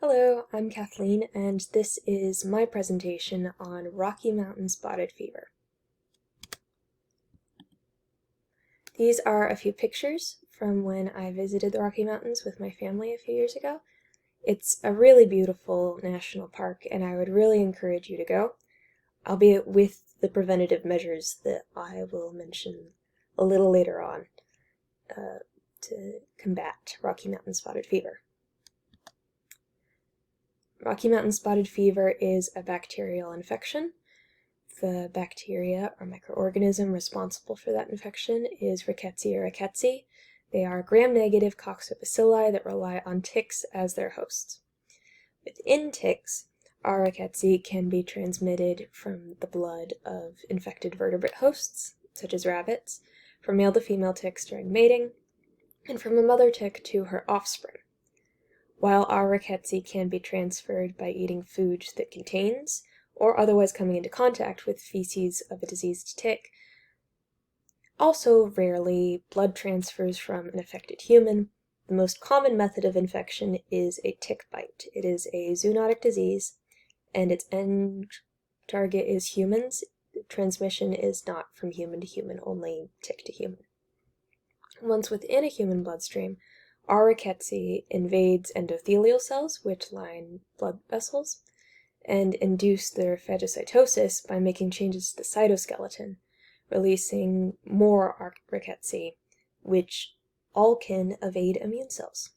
Hello, I'm Kathleen, and this is my presentation on Rocky Mountain spotted fever. These are a few pictures from when I visited the Rocky Mountains with my family a few years ago. It's a really beautiful national park, and I would really encourage you to go, albeit with the preventative measures that I will mention a little later on to combat Rocky Mountain spotted fever. Rocky Mountain spotted fever is a bacterial infection. The bacteria or microorganism responsible for that infection is Rickettsia rickettsii. They are gram-negative coccobacilli that rely on ticks as their hosts. Within ticks, R. rickettsii can be transmitted from the blood of infected vertebrate hosts, such as rabbits, from male to female ticks during mating, and from a mother tick to her offspring. While R. rickettsii can be transferred by eating food that contains, or otherwise coming into contact with feces of a diseased tick, also rarely blood transfers from an affected human. The most common method of infection is a tick bite. It is a zoonotic disease, and its end target is humans. The transmission is not from human to human, only tick to human. Once within a human bloodstream, R. rickettsii invades endothelial cells, which line blood vessels, and induce their phagocytosis by making changes to the cytoskeleton, releasing more R. rickettsii, which all can evade immune cells.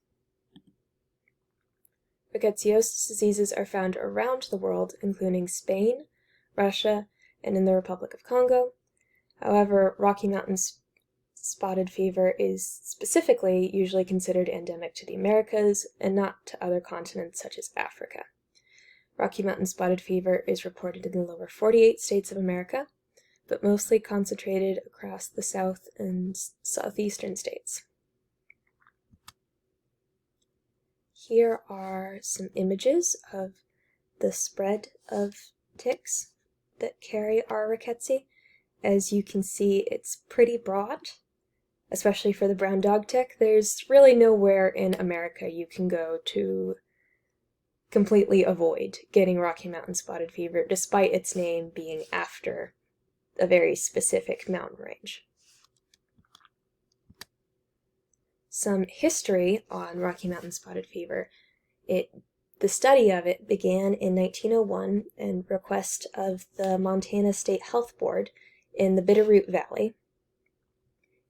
Rickettsiosis diseases are found around the world, including Spain, Russia, and in the Republic of Congo. However, Rocky Mountain spotted fever is specifically usually considered endemic to the Americas and not to other continents such as Africa. Rocky Mountain spotted fever is reported in the lower 48 states of America, but mostly concentrated across the south and southeastern states. Here are some images of the spread of ticks that carry R. rickettsii. As you can see, it's pretty broad. Especially for the brown dog tick, there's really nowhere in America you can go to completely avoid getting Rocky Mountain spotted fever, despite its name being after a very specific mountain range. Some history on Rocky Mountain spotted fever. The study of it began in 1901 and request of the Montana State Health Board in the Bitterroot Valley.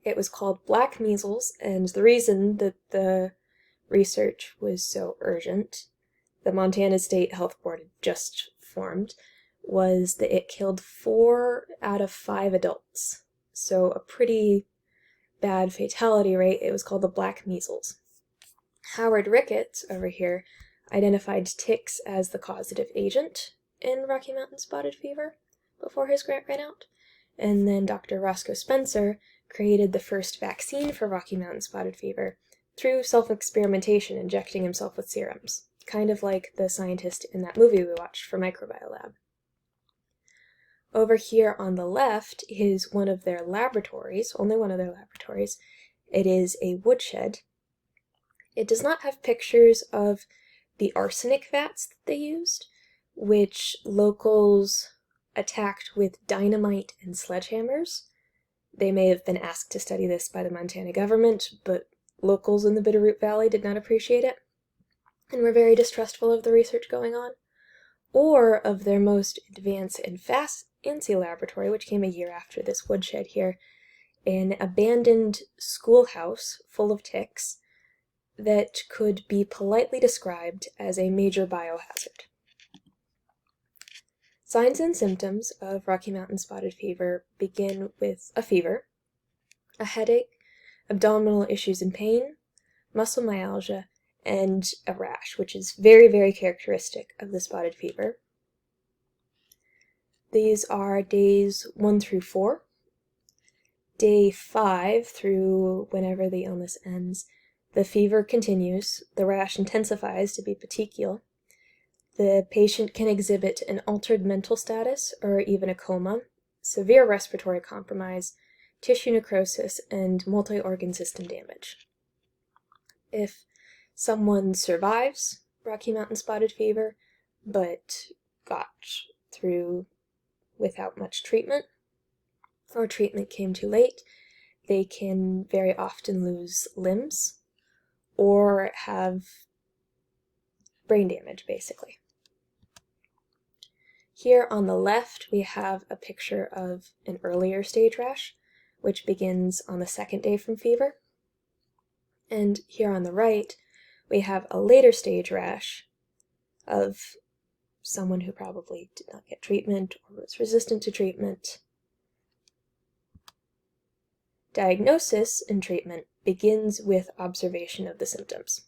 It was called black measles, and the reason that the research was so urgent, the Montana State Health Board had just formed, was that it killed 4 out of 5 adults. So a pretty bad fatality rate. It was called the black measles. Howard Ricketts, over here, identified ticks as the causative agent in Rocky Mountain spotted fever before his grant ran out. And then Dr. Roscoe Spencer created the first vaccine for Rocky Mountain spotted fever through self-experimentation, injecting himself with serums, kind of like the scientist in that movie we watched for Microbiology. Over here on the left is one of their laboratories, only one of their laboratories. It is a woodshed. It does not have pictures of the arsenic vats that they used, which locals attacked with dynamite and sledgehammers. They may have been asked to study this by the Montana government, but locals in the Bitterroot Valley did not appreciate it, and were very distrustful of the research going on, or of their most advanced and fancy laboratory, which came a year after this woodshed here, an abandoned schoolhouse full of ticks that could be politely described as a major biohazard. Signs and symptoms of Rocky Mountain spotted fever begin with a fever, a headache, abdominal issues and pain, muscle myalgia, and a rash, which is very, very characteristic of the spotted fever. These are days 1 through 4. Day 5 through whenever the illness ends, the fever continues, the rash intensifies to be petechial. The patient can exhibit an altered mental status or even a coma, severe respiratory compromise, tissue necrosis, and multi-organ system damage. If someone survives Rocky Mountain spotted fever, but got through without much treatment, or treatment came too late, they can very often lose limbs or have brain damage, basically. Here on the left, we have a picture of an earlier stage rash, which begins on the second day from fever. And here on the right, we have a later stage rash of someone who probably did not get treatment or was resistant to treatment. Diagnosis and treatment begins with observation of the symptoms.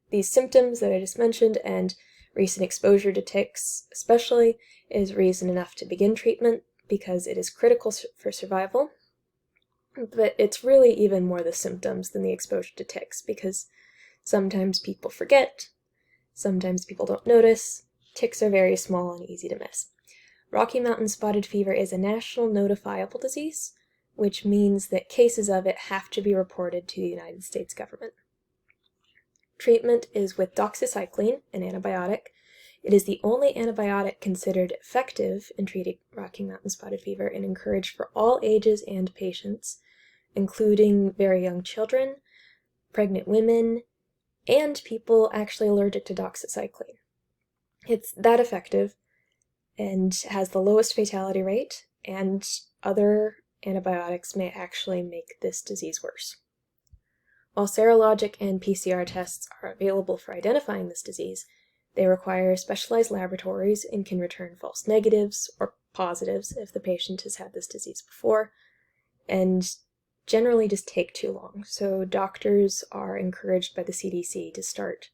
These symptoms that I just mentioned and recent exposure to ticks especially is reason enough to begin treatment because it is critical for survival. But it's really even more the symptoms than the exposure to ticks, because sometimes people forget, sometimes people don't notice. Ticks are very small and easy to miss. Rocky Mountain spotted fever is a national notifiable disease, which means that cases of it have to be reported to the United States government. Treatment is with doxycycline, an antibiotic. It is the only antibiotic considered effective in treating Rocky Mountain spotted fever and encouraged for all ages and patients, including very young children, pregnant women, and people actually allergic to doxycycline. It's that effective and has the lowest fatality rate, and other antibiotics may actually make this disease worse. While serologic and PCR tests are available for identifying this disease, they require specialized laboratories and can return false negatives or positives if the patient has had this disease before, and generally just take too long. So doctors are encouraged by the CDC to start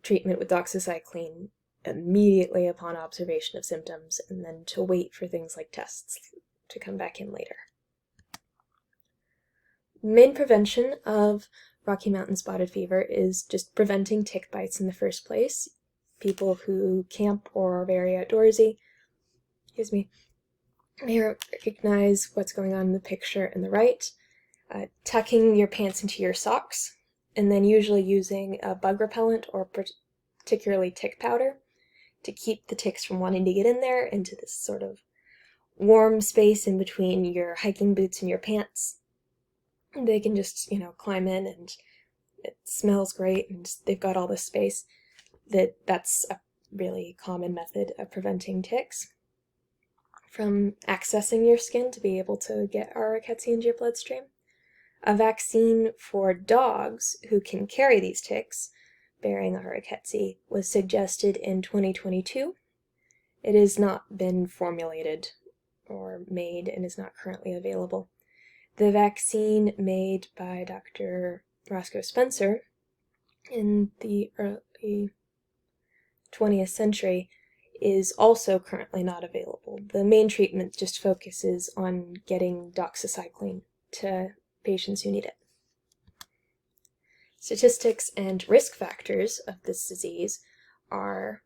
treatment with doxycycline immediately upon observation of symptoms, and then to wait for things like tests to come back in later. Main prevention of Rocky Mountain spotted fever is just preventing tick bites in the first place. People who camp or are very outdoorsy, may recognize what's going on in the picture in the right. Tucking your pants into your socks, and then usually using a bug repellent or particularly tick powder to keep the ticks from wanting to get in there into this sort of warm space in between your hiking boots and your pants. They can just, climb in, and it smells great, and they've got all this space. That's a really common method of preventing ticks from accessing your skin to be able to get rickettsia into your bloodstream. A vaccine for dogs who can carry these ticks bearing rickettsia was suggested in 2022. It has not been formulated or made and is not currently available. The vaccine made by Dr. Roscoe Spencer in the early 20th century is also currently not available. The main treatment just focuses on getting doxycycline to patients who need it. Statistics and risk factors of this disease are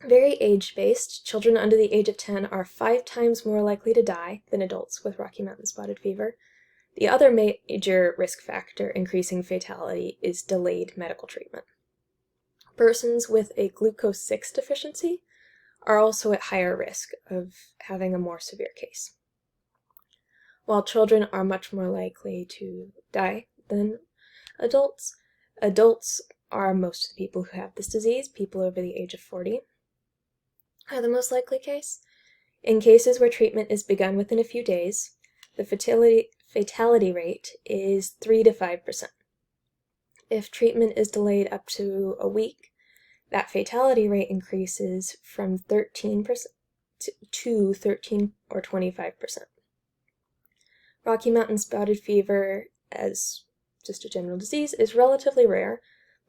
very age-based. Children under the age of 10 are 5 times more likely to die than adults with Rocky Mountain spotted fever. The other major risk factor increasing fatality is delayed medical treatment. Persons with a glucose 6 deficiency are also at higher risk of having a more severe case. While children are much more likely to die than adults, adults are most of the people who have this disease. People over the age of 40 are the most likely case. In cases where treatment is begun within a few days, the fatality rate is 3 to 5%. If treatment is delayed up to a week, that fatality rate increases from 13% to 13 or 25%. Rocky Mountain spotted fever, as just a general disease, is relatively rare,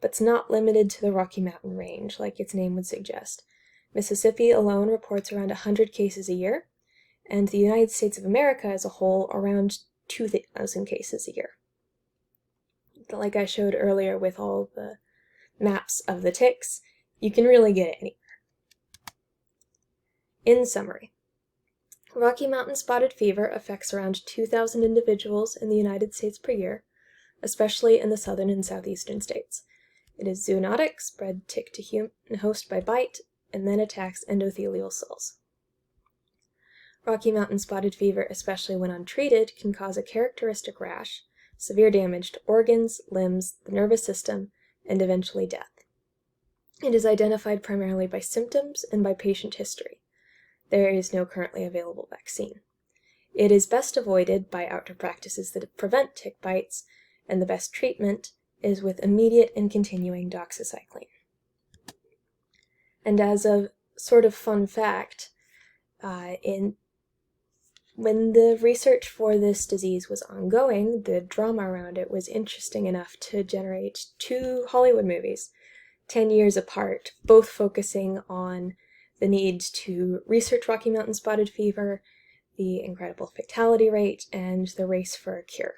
but it's not limited to the Rocky Mountain range, like its name would suggest. Mississippi alone reports around 100 cases a year, and the United States of America as a whole around 2,000 cases a year. Like I showed earlier with all the maps of the ticks, you can really get it anywhere. In summary, Rocky Mountain spotted fever affects around 2,000 individuals in the United States per year, especially in the southern and southeastern states. It is zoonotic, spread tick to human host by bite, and then attacks endothelial cells. Rocky Mountain spotted fever, especially when untreated, can cause a characteristic rash, severe damage to organs, limbs, the nervous system, and eventually death. It is identified primarily by symptoms and by patient history. There is no currently available vaccine. It is best avoided by outdoor practices that prevent tick bites, and the best treatment is with immediate and continuing doxycycline. And as a sort of fun fact, when the research for this disease was ongoing, the drama around it was interesting enough to generate 2 Hollywood movies, 10 years apart, both focusing on the need to research Rocky Mountain spotted fever, the incredible fatality rate, and the race for a cure.